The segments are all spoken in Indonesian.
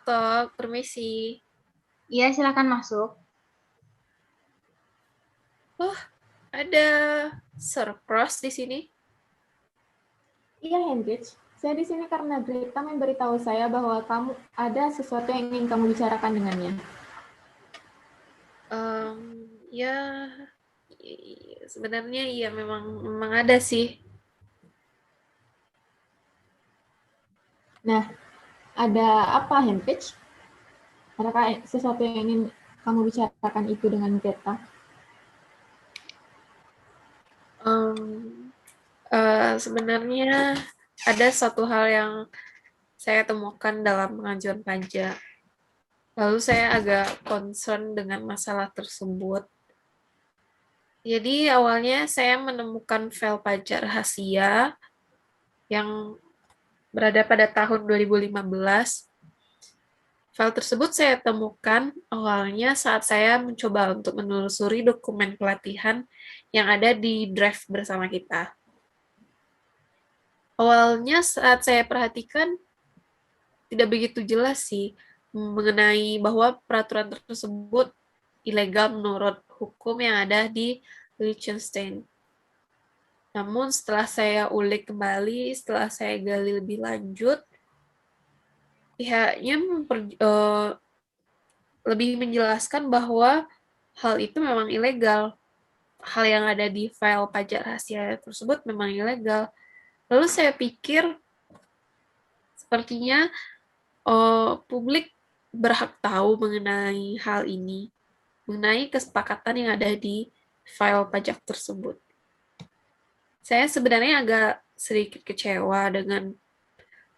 Tok, permisi. Iya, silakan masuk. Oh, ada Sir Cross di sini. Iya, Hendrich. Saya di sini karena Greta memberitahu saya bahwa kamu ada sesuatu yang ingin kamu bicarakan dengannya. Ya, sebenarnya iya memang ada sih. Nah, ada apa, Hendrich? Adakah sesuatu yang ingin kamu bicarakan itu dengan Greta? Sebenarnya ada satu hal yang saya temukan dalam pengajuan pajak. Lalu saya agak concern dengan masalah tersebut. Jadi awalnya saya menemukan file pajak rahasia yang berada pada tahun 2015. File tersebut saya temukan awalnya saat saya mencoba untuk menelusuri dokumen pelatihan yang ada di drive bersama kita. Awalnya saat saya perhatikan tidak begitu jelas sih mengenai bahwa peraturan tersebut ilegal menurut hukum yang ada di Liechtenstein. Namun setelah saya ulik kembali, setelah saya gali lebih lanjut, pihaknya lebih menjelaskan bahwa hal itu memang ilegal. Hal yang ada di file pajak rahasia tersebut memang ilegal. Lalu saya pikir, sepertinya publik berhak tahu mengenai hal ini, mengenai kesepakatan yang ada di file pajak tersebut. Saya sebenarnya agak sedikit kecewa dengan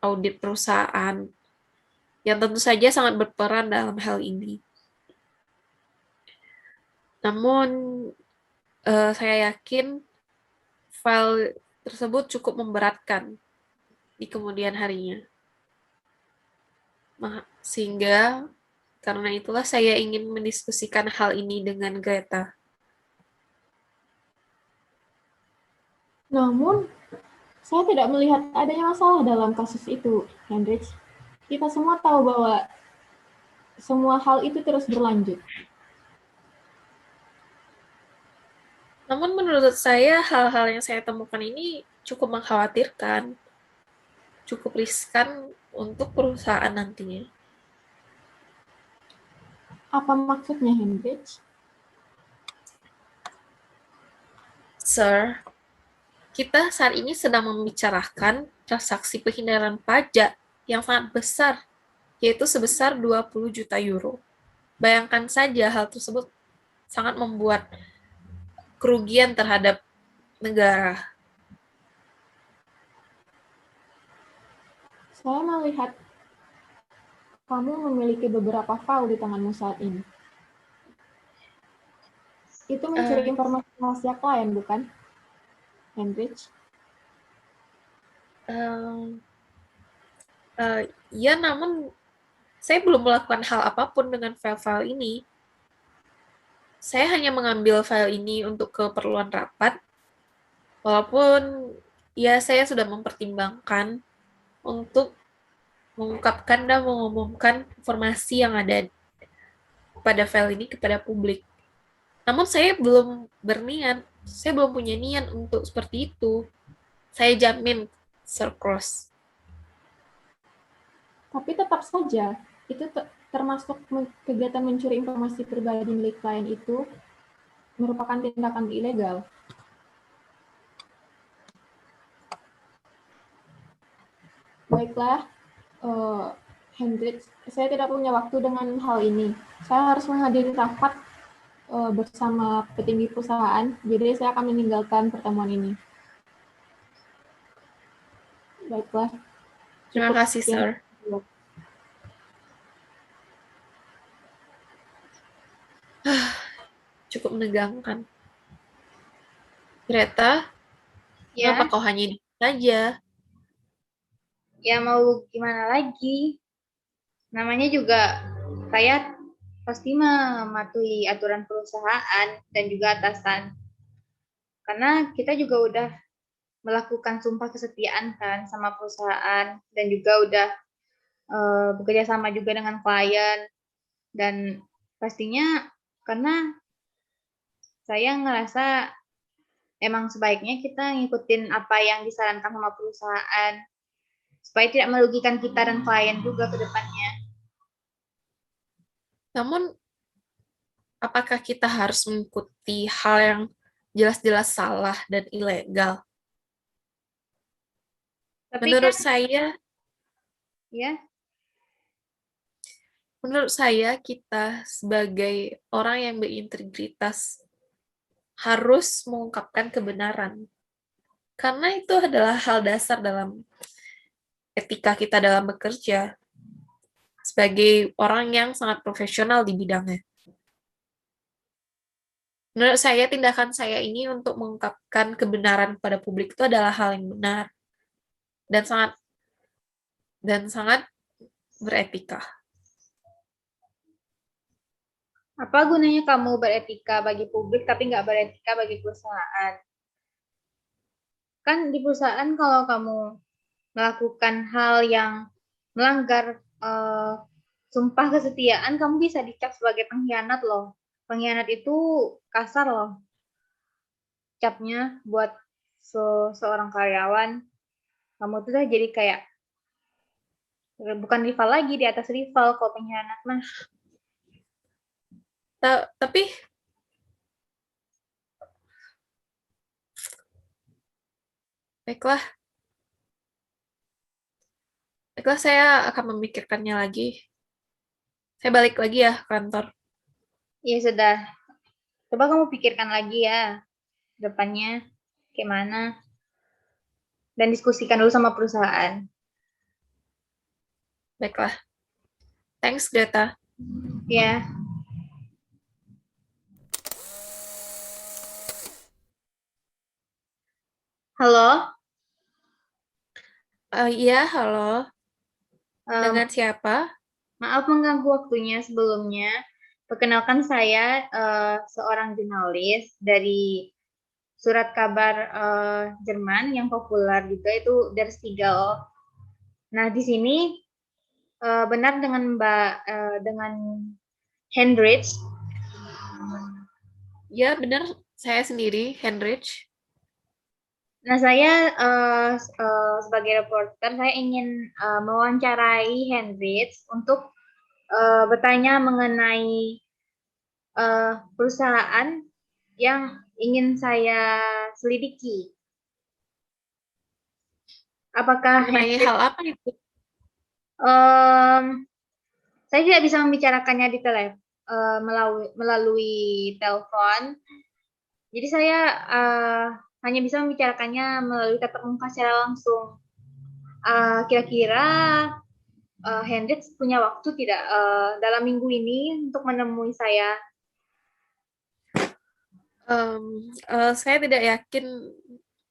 audit perusahaan yang tentu saja sangat berperan dalam hal ini. Namun, saya yakin file tersebut cukup memberatkan di kemudian harinya. Sehingga karena itulah saya ingin mendiskusikan hal ini dengan Greta. Namun, saya tidak melihat adanya masalah dalam kasus itu, Hendrich. Kita semua tahu bahwa semua hal itu terus berlanjut. Namun menurut saya hal-hal yang saya temukan ini cukup mengkhawatirkan, cukup riskan untuk perusahaan nantinya. Apa maksudnya, Hendrich? Sir, kita saat ini sedang membicarakan transaksi penghindaran pajak yang sangat besar, yaitu sebesar 20 juta euro. Bayangkan saja hal tersebut sangat membuat kerugian terhadap negara. Saya melihat kamu memiliki beberapa file di tanganmu saat ini. Itu mencuri informasi rahasia klien, bukan, Hendrich? Ya, namun saya belum melakukan hal apapun dengan file-file ini. Saya hanya mengambil file ini untuk keperluan rapat, walaupun ya saya sudah mempertimbangkan untuk mengungkapkan dan mengumumkan informasi yang ada pada file ini kepada publik. Namun saya belum berniat, saya belum punya niat untuk seperti itu. Saya jamin, Sir Cross. Tapi tetap saja, itu termasuk kegiatan mencuri informasi pribadi milik klien itu merupakan tindakan ilegal. Baiklah, Hendrik, saya tidak punya waktu dengan hal ini. Saya harus menghadiri rapat bersama petinggi perusahaan, jadi saya akan meninggalkan pertemuan ini. Baiklah. Terima kasih, Sir. Cukup menegangkan. Greta, Ya, kenapa kau hanya di saja? ya mau gimana lagi? Namanya juga rakyat pasti mematuhi aturan perusahaan dan juga atasan. Karena kita juga udah melakukan sumpah kesetiaan kan sama perusahaan dan juga udah bekerja sama juga dengan klien, dan pastinya karena saya ngerasa emang sebaiknya kita ngikutin apa yang disarankan sama perusahaan supaya tidak merugikan kita dan klien juga ke depannya. Namun, apakah kita harus mengikuti hal yang jelas-jelas salah dan ilegal? Tapi kan Menurut saya, ya, kita sebagai orang yang berintegritas harus mengungkapkan kebenaran. Karena itu adalah hal dasar dalam etika kita dalam bekerja sebagai orang yang sangat profesional di bidangnya. Menurut saya, tindakan saya ini untuk mengungkapkan kebenaran pada publik itu adalah hal yang benar dan sangat beretika. apa gunanya kamu beretika bagi publik tapi nggak beretika bagi perusahaan? Kan di perusahaan kalau kamu melakukan hal yang melanggar sumpah kesetiaan, kamu bisa dicap sebagai pengkhianat loh. Pengkhianat itu kasar loh capnya buat seorang karyawan. Kamu tuh udah jadi kayak bukan rival lagi, di atas rival kalau pengkhianat mah. Tapi baiklah, saya akan memikirkannya lagi. Saya balik lagi ya ke kantor. Ya sudah, coba kamu pikirkan lagi ya depannya gimana dan diskusikan dulu sama perusahaan. Baiklah. Thanks, Greta. Ya. Halo, Iya, halo. um, Dengan siapa? maaf mengganggu waktunya sebelumnya. Perkenalkan saya seorang jurnalis dari surat kabar Jerman yang populer juga itu Der Spiegel. Nah, di sini benar dengan dengan Hendrich. Ya, benar. Saya sendiri, Henrich. Nah, saya sebagai reporter, saya ingin mewawancarai Hendrich untuk bertanya mengenai perusahaan yang ingin saya selidiki. Apakah Mengenai hal apa itu? saya tidak bisa membicarakannya di melalui telepon. Jadi saya hanya bisa membicarakannya melalui tatap muka secara langsung. Kira-kira Hendrik punya waktu tidak dalam minggu ini untuk menemui saya? Saya tidak yakin.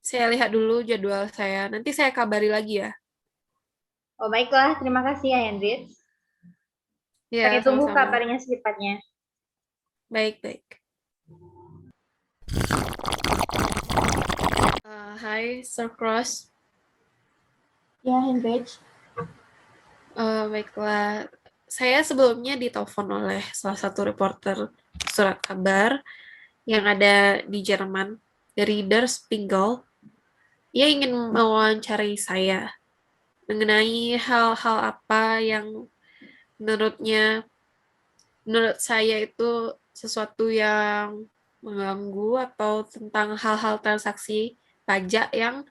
Saya lihat dulu jadwal saya. Nanti saya kabari lagi ya. Oh baiklah, terima kasih ya Hendrik. Saya Ya, tunggu sama-sama. kabarnya secepatnya. Baik. Hai, Sir Cross. Ya, Hendrich. Baiklah. Saya sebelumnya ditelepon oleh salah satu reporter surat kabar yang ada di Jerman dari Der Spiegel. Ia ingin mewawancarai saya mengenai hal-hal apa yang menurut saya itu sesuatu yang mengganggu atau tentang hal-hal transaksi pajak yang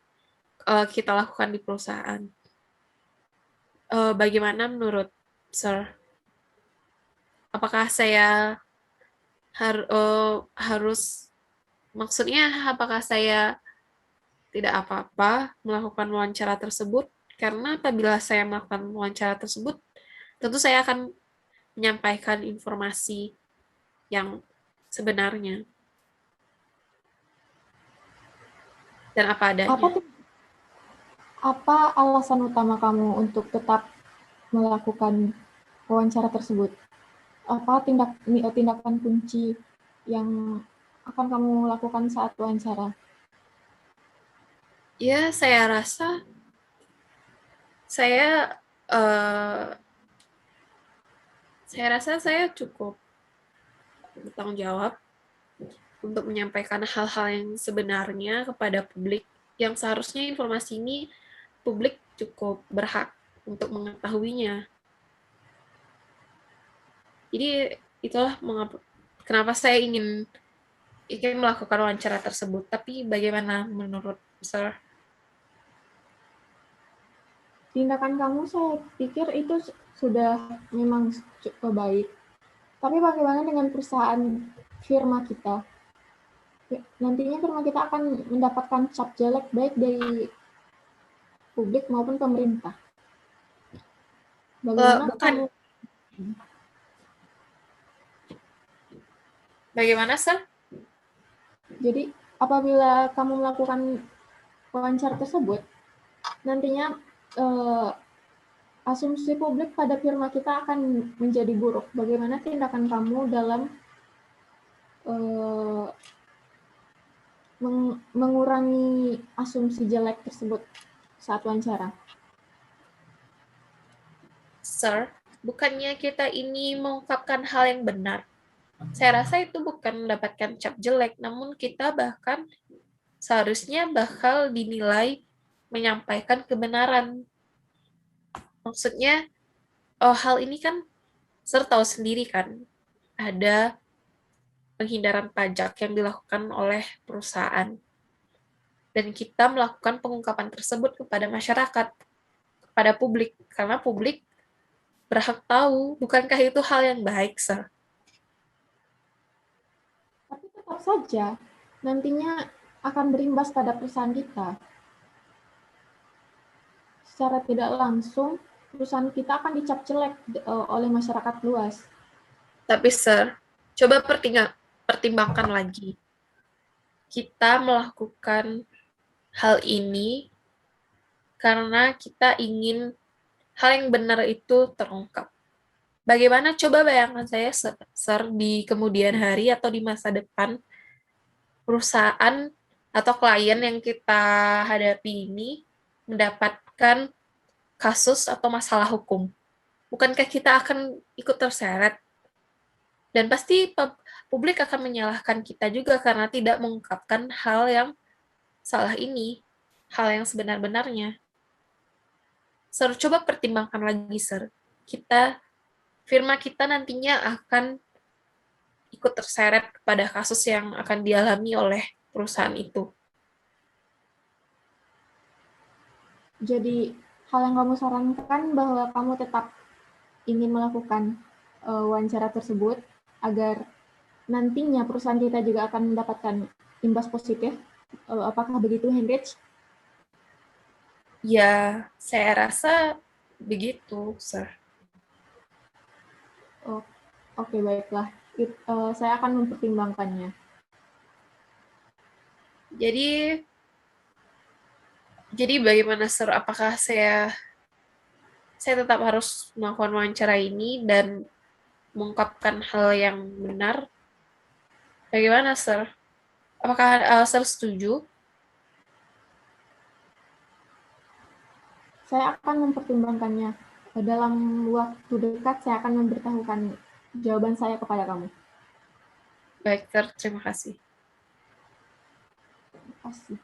kita lakukan di perusahaan. Bagaimana menurut Sir? Apakah saya harus, maksudnya apakah saya tidak apa-apa melakukan wawancara tersebut? Karena apabila saya melakukan wawancara tersebut, tentu saya akan menyampaikan informasi yang sebenarnya dan apa Apa adanya. apa alasan utama kamu untuk tetap melakukan wawancara tersebut? Apa tindakan kunci yang akan kamu lakukan saat wawancara? Ya, saya rasa saya eh, saya rasa saya cukup bertanggung jawab untuk menyampaikan hal-hal yang sebenarnya kepada publik, yang seharusnya informasi ini publik cukup berhak untuk mengetahuinya. Jadi itulah kenapa saya ingin melakukan wawancara tersebut. Tapi bagaimana menurut Sir? Tindakan kamu saya pikir itu sudah memang cukup baik. Tapi bagaimana dengan perusahaan firma kita? Nantinya firma kita akan mendapatkan cap jelek baik dari publik maupun pemerintah. Bagaimana Bukan. kamu? Bagaimana, Sir? Jadi apabila kamu melakukan wawancara tersebut, nantinya asumsi publik pada firma kita akan menjadi buruk. Bagaimana tindakan kamu dalam mengurangi asumsi jelek tersebut saat wawancara? Sir, bukannya kita ini mengungkapkan hal yang benar. Saya rasa itu bukan mendapatkan cap jelek, namun kita bahkan seharusnya bakal dinilai menyampaikan kebenaran. Maksudnya, hal ini kan Sir tahu sendiri kan, ada penghindaran pajak yang dilakukan oleh perusahaan. Dan kita melakukan pengungkapan tersebut kepada masyarakat, kepada publik, karena publik berhak tahu. Bukankah itu hal yang baik, Sir? Tapi tetap saja, nantinya akan berimbas pada perusahaan kita. Secara tidak langsung, perusahaan kita akan dicap jelek oleh masyarakat luas. Tapi, Sir, coba pertimbangkan lagi. Kita melakukan hal ini karena kita ingin hal yang benar itu terungkap. Bagaimana coba bayangkan saya, Sir, di kemudian hari atau di masa depan, perusahaan atau klien yang kita hadapi ini mendapatkan kasus atau masalah hukum. Bukankah kita akan ikut terseret? Dan pasti publik akan menyalahkan kita juga karena tidak mengungkapkan hal yang salah ini, hal yang sebenar-benarnya. Sir, coba pertimbangkan lagi, Sir. Firma kita nantinya akan ikut terseret pada kasus yang akan dialami oleh perusahaan itu. Jadi, hal yang kamu sarankan bahwa kamu tetap ingin melakukan wawancara tersebut agar nantinya perusahaan kita juga akan mendapatkan imbas positif. Apakah begitu, Hendrich? Ya, saya rasa begitu, Sir. Oke, baiklah. Saya akan mempertimbangkannya. Jadi bagaimana, Sir? Apakah saya tetap harus melakukan wawancara ini dan mengungkapkan hal yang benar? Bagaimana, Sir? Apakah Sir setuju? Saya akan mempertimbangkannya. Dalam waktu dekat, saya akan memberitahukan jawaban saya kepada kamu. Baik, Sir. Terima kasih. Terima kasih.